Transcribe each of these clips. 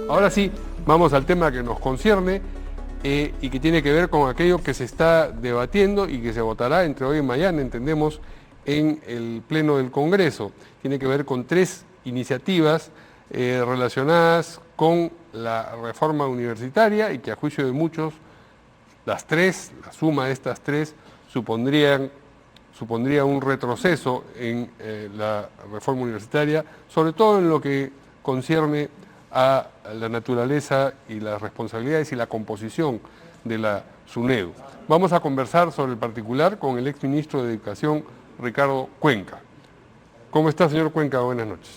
Ahora sí, vamos al tema que nos concierne y que tiene que ver con aquello que se está debatiendo y que se votará entre hoy y mañana, entendemos, en el Pleno del Congreso. Tiene que ver con tres iniciativas relacionadas con la reforma universitaria y que a juicio de muchos, las tres, la suma de estas tres, supondría un retroceso en la reforma universitaria, sobre todo en lo que concierne a la naturaleza y las responsabilidades y la composición de la SUNEDU. Vamos a conversar sobre el particular con el exministro de Educación, Ricardo Cuenca. ¿Cómo está, señor Cuenca? Buenas noches.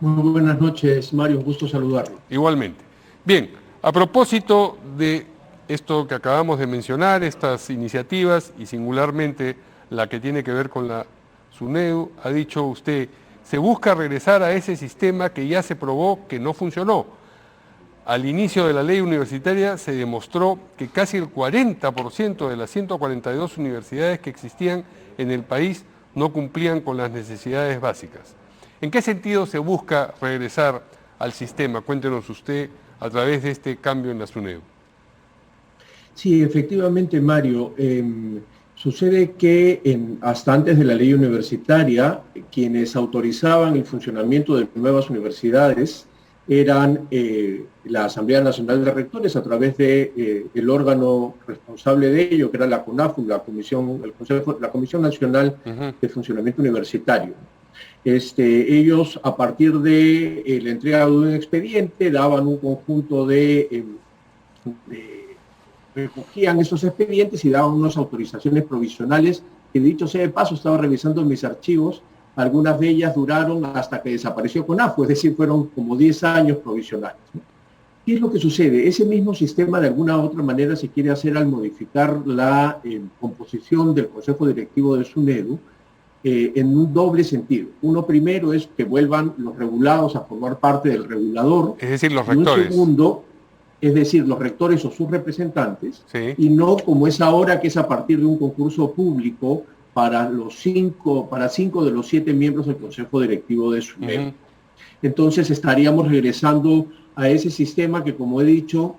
Muy buenas noches, Mario, un gusto saludarlo. Igualmente. Bien, a propósito de esto que acabamos de mencionar, estas iniciativas y singularmente la que tiene que ver con la SUNEDU, ha dicho usted, se busca regresar a ese sistema que ya se probó que no funcionó. Al inicio de la ley universitaria se demostró que casi el 40% de las 142 universidades que existían en el país no cumplían con las necesidades básicas. ¿En qué sentido se busca regresar al sistema? Cuéntenos usted a través de este cambio en la SUNEDU. Sí, efectivamente, Mario. Sucede que hasta antes de la ley universitaria, quienes autorizaban el funcionamiento de nuevas universidades eran la Asamblea Nacional de Rectores a través de el órgano responsable de ello, que era la CONAFU, la Comisión Nacional de Funcionamiento Universitario. Ellos, a partir de la entrega de un expediente, daban un conjunto recogían esos expedientes y daban unas autorizaciones provisionales que, dicho sea de paso, estaba revisando mis archivos, algunas de ellas duraron hasta que desapareció CONAFU, es decir, fueron como 10 años provisionales, ¿no? ¿Qué es lo que sucede? Ese mismo sistema de alguna u otra manera se quiere hacer al modificar la composición del Consejo Directivo de SUNEDU en un doble sentido. Uno primero es que vuelvan los regulados a formar parte del regulador. Es decir, los rectores. Un segundo, es decir, los rectores o sus representantes, sí, y no como es ahora, que es a partir de un concurso público para cinco de los 7 miembros del Consejo Directivo de SUNEDU. Entonces estaríamos regresando a ese sistema que, como he dicho,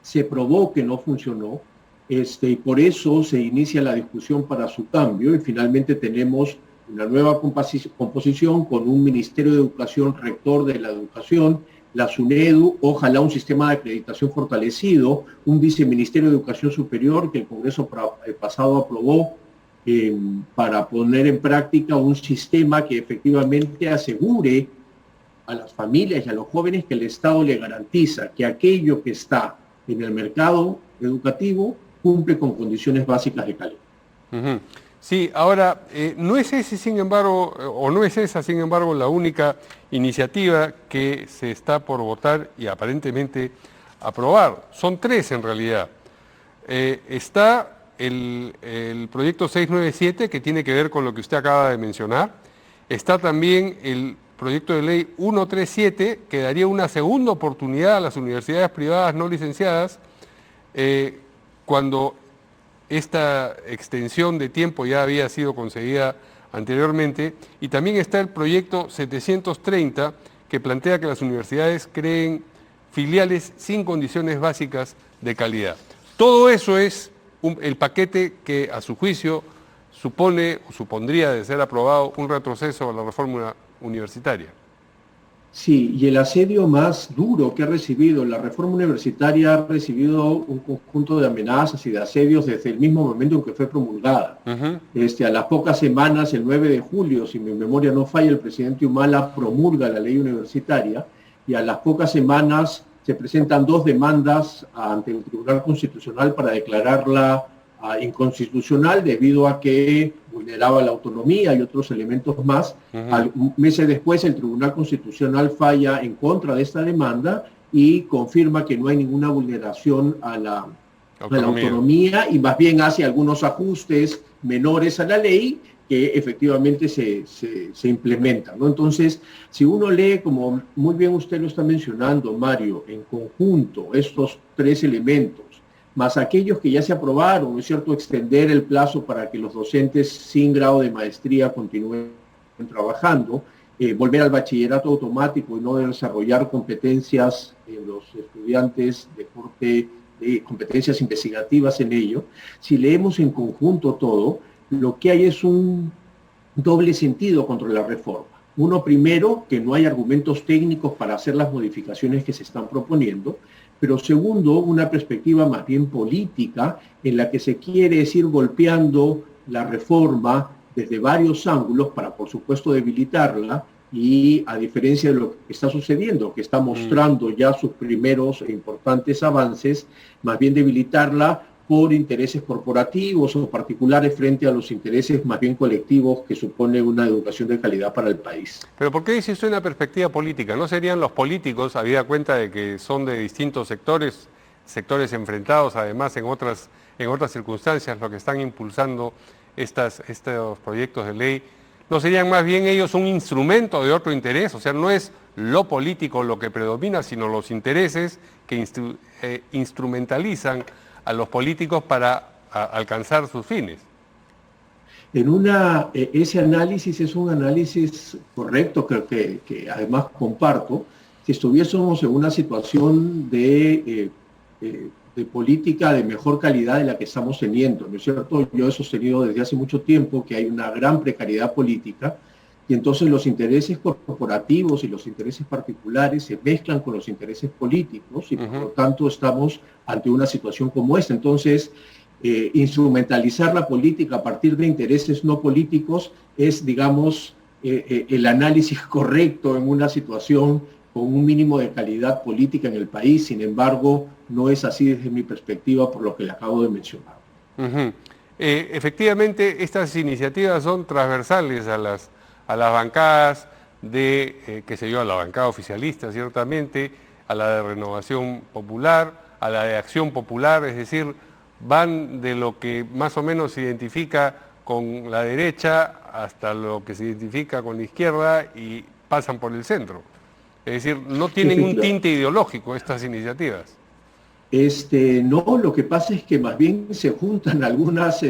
se probó que no funcionó, y por eso se inicia la discusión para su cambio, y finalmente tenemos una nueva composición con un Ministerio de Educación, rector de la educación, la SUNEDU, ojalá un sistema de acreditación fortalecido, un viceministerio de Educación Superior que el Congreso pasado aprobó para poner en práctica un sistema que efectivamente asegure a las familias y a los jóvenes que el Estado le garantiza que aquello que está en el mercado educativo cumple con condiciones básicas de calidad. Sí, ahora, no es ese, sin embargo, o no es esa, sin embargo, la única iniciativa que se está por votar y aparentemente aprobar. Son tres en realidad. Está el proyecto 697, que tiene que ver con lo que usted acaba de mencionar. Está también el proyecto de ley 137, que daría una segunda oportunidad a las universidades privadas no licenciadas cuando esta extensión de tiempo ya había sido concedida anteriormente, y también está el proyecto 730, que plantea que las universidades creen filiales sin condiciones básicas de calidad. Todo eso es el paquete que, a su juicio, supone o supondría, de ser aprobado, un retroceso a la reforma universitaria. Sí, y el asedio más duro que ha recibido la reforma universitaria ha recibido un conjunto de amenazas y de asedios desde el mismo momento en que fue promulgada. A las pocas semanas, el 9 de julio, si mi memoria no falla, el presidente Humala promulga la ley universitaria, y a las pocas semanas se presentan 2 demandas ante el Tribunal Constitucional para declararla inconstitucional debido a que vulneraba la autonomía y otros elementos más. Meses después, el Tribunal Constitucional falla en contra de esta demanda y confirma que no hay ninguna vulneración a la autonomía, y más bien hace algunos ajustes menores a la ley que efectivamente se implementan, ¿no? Entonces, si uno lee, como muy bien usted lo está mencionando, Mario, en conjunto estos 3 elementos, más aquellos que ya se aprobaron, ¿no es cierto?, extender el plazo para que los docentes sin grado de maestría continúen trabajando, volver al bachillerato automático y no desarrollar competencias en los estudiantes de corte de competencias investigativas en ello. Si leemos en conjunto todo, lo que hay es un doble sentido contra la reforma. Uno, primero, que no hay argumentos técnicos para hacer las modificaciones que se están proponiendo, pero segundo, una perspectiva más bien política en la que se quiere ir golpeando la reforma desde varios ángulos para, por supuesto, debilitarla y, a diferencia de lo que está sucediendo, que está mostrando ya sus primeros e importantes avances, más bien debilitarla por intereses corporativos o particulares frente a los intereses más bien colectivos que supone una educación de calidad para el país. Pero ¿por qué dice usted una perspectiva política? ¿No serían los políticos, habida cuenta de que son de distintos sectores enfrentados además en otras circunstancias, lo que están impulsando estos proyectos de ley? ¿No serían más bien ellos un instrumento de otro interés? O sea, no es lo político lo que predomina, sino los intereses que instrumentalizan a los políticos para alcanzar sus fines. Ese análisis es un análisis correcto, creo que además comparto. Si estuviésemos en una situación de política de mejor calidad de la que estamos teniendo, ¿no es cierto? Yo he sostenido desde hace mucho tiempo que hay una gran precariedad política y entonces los intereses corporativos y los intereses particulares se mezclan con los intereses políticos y por lo tanto estamos ante una situación como esta. Entonces, instrumentalizar la política a partir de intereses no políticos es, digamos, el análisis correcto en una situación con un mínimo de calidad política en el país. Sin embargo, no es así desde mi perspectiva por lo que le acabo de mencionar. Efectivamente, estas iniciativas son transversales a las bancadas de, qué sé yo, a la bancada oficialista, ciertamente, a la de Renovación Popular, a la de Acción Popular, es decir, van de lo que más o menos se identifica con la derecha hasta lo que se identifica con la izquierda y pasan por el centro. Es decir, no tienen un tinte ideológico estas iniciativas. No, lo que pasa es que más bien se juntan algunas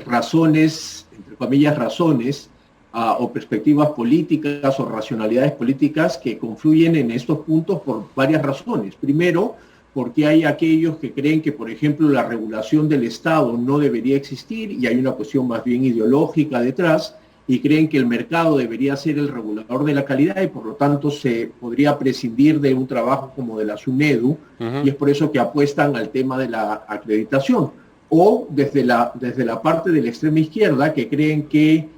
razones, entre comillas razones, o perspectivas políticas o racionalidades políticas que confluyen en estos puntos por varias razones. Primero, porque hay aquellos que creen que, por ejemplo, la regulación del Estado no debería existir y hay una cuestión más bien ideológica detrás, y creen que el mercado debería ser el regulador de la calidad y por lo tanto se podría prescindir de un trabajo como de la SUNEDU, y es por eso que apuestan al tema de la acreditación. O desde la parte de la extrema izquierda, que creen que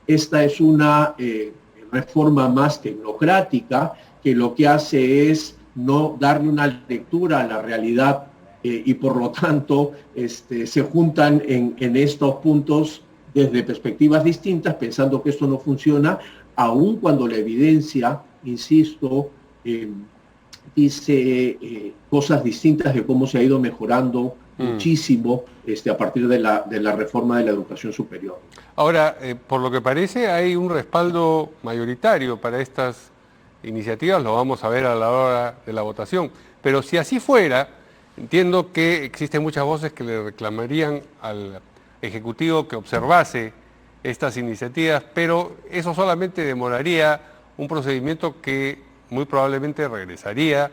esta es una reforma más tecnocrática, que lo que hace es no darle una lectura a la realidad y por lo tanto se juntan en estos puntos desde perspectivas distintas, pensando que esto no funciona, aun cuando la evidencia, insisto, dice cosas distintas de cómo se ha ido mejorando muchísimo a partir de la reforma de la educación superior. Ahora, por lo que parece, hay un respaldo mayoritario para estas iniciativas, lo vamos a ver a la hora de la votación. Pero si así fuera, entiendo que existen muchas voces que le reclamarían al Ejecutivo que observase estas iniciativas, pero eso solamente demoraría un procedimiento que muy probablemente regresaría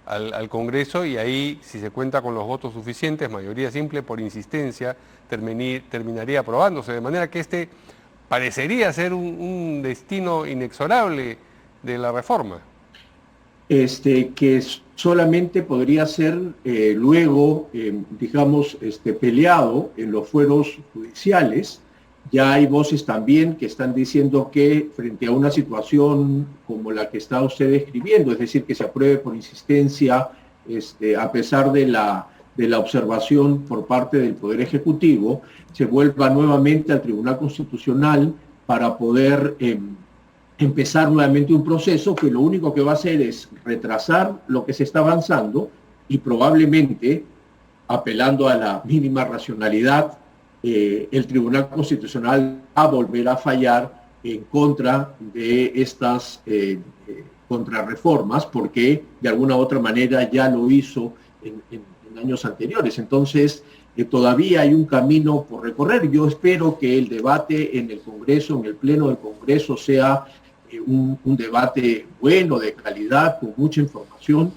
al Congreso y ahí, si se cuenta con los votos suficientes, mayoría simple por insistencia, terminaría aprobándose, de manera que parecería ser un destino inexorable de la reforma. Que solamente podría ser luego, digamos, peleado en los fueros judiciales. Ya hay voces también que están diciendo que frente a una situación como la que está usted describiendo, es decir, que se apruebe por insistencia, a pesar de la observación por parte del Poder Ejecutivo, se vuelva nuevamente al Tribunal Constitucional para poder empezar nuevamente un proceso que lo único que va a hacer es retrasar lo que se está avanzando y probablemente, apelando a la mínima racionalidad, el Tribunal Constitucional va a volver a fallar en contra de estas contrarreformas, porque de alguna u otra manera ya lo hizo en años anteriores. Entonces, Todavía hay un camino por recorrer. Yo espero que el debate en el Congreso, en el Pleno del Congreso, sea un debate bueno, de calidad, con mucha información.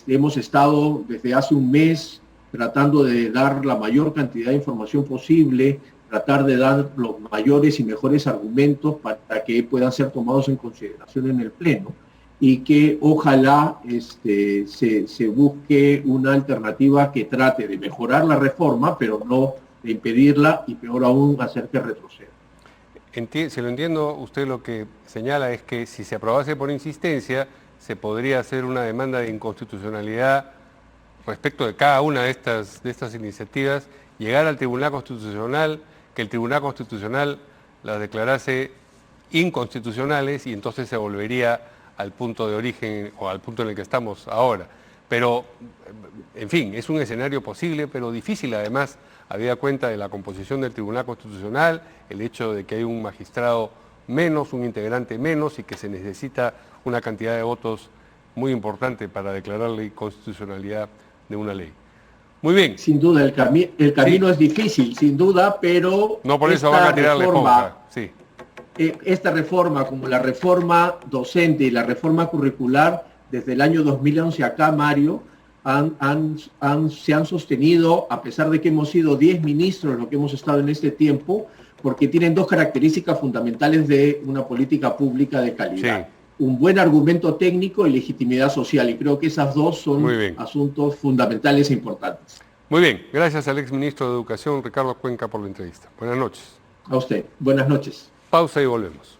Hemos estado desde hace un mes tratando de dar la mayor cantidad de información posible, tratar de dar los mayores y mejores argumentos para que puedan ser tomados en consideración en el Pleno y que ojalá se busque una alternativa que trate de mejorar la reforma, pero no de impedirla y peor aún hacer que retroceda. Si lo entiendo, usted lo que señala es que si se aprobase por insistencia, se podría hacer una demanda de inconstitucionalidad respecto de cada una de estas iniciativas, llegar al Tribunal Constitucional, que el Tribunal Constitucional las declarase inconstitucionales y entonces se volvería al punto de origen o al punto en el que estamos ahora. Pero, en fin, es un escenario posible, pero difícil además, habida cuenta de la composición del Tribunal Constitucional, el hecho de que hay un magistrado menos, un integrante menos y que se necesita una cantidad de votos muy importante para declarar la inconstitucionalidad de una ley. Muy bien. Sin duda, el camino es difícil, sin duda, pero... No por eso van a tirarle esponja, sí. Esta reforma, como la reforma docente y la reforma curricular, desde el año 2011 acá, Mario, se han sostenido, a pesar de que hemos sido 10 ministros lo que hemos estado en este tiempo, porque tienen dos características fundamentales de una política pública de calidad. Sí. Un buen argumento técnico y legitimidad social, y creo que esas dos son asuntos fundamentales e importantes. Muy bien, gracias al exministro de Educación, Ricardo Cuenca, por la entrevista. Buenas noches. A usted, buenas noches. Pausa y volvemos.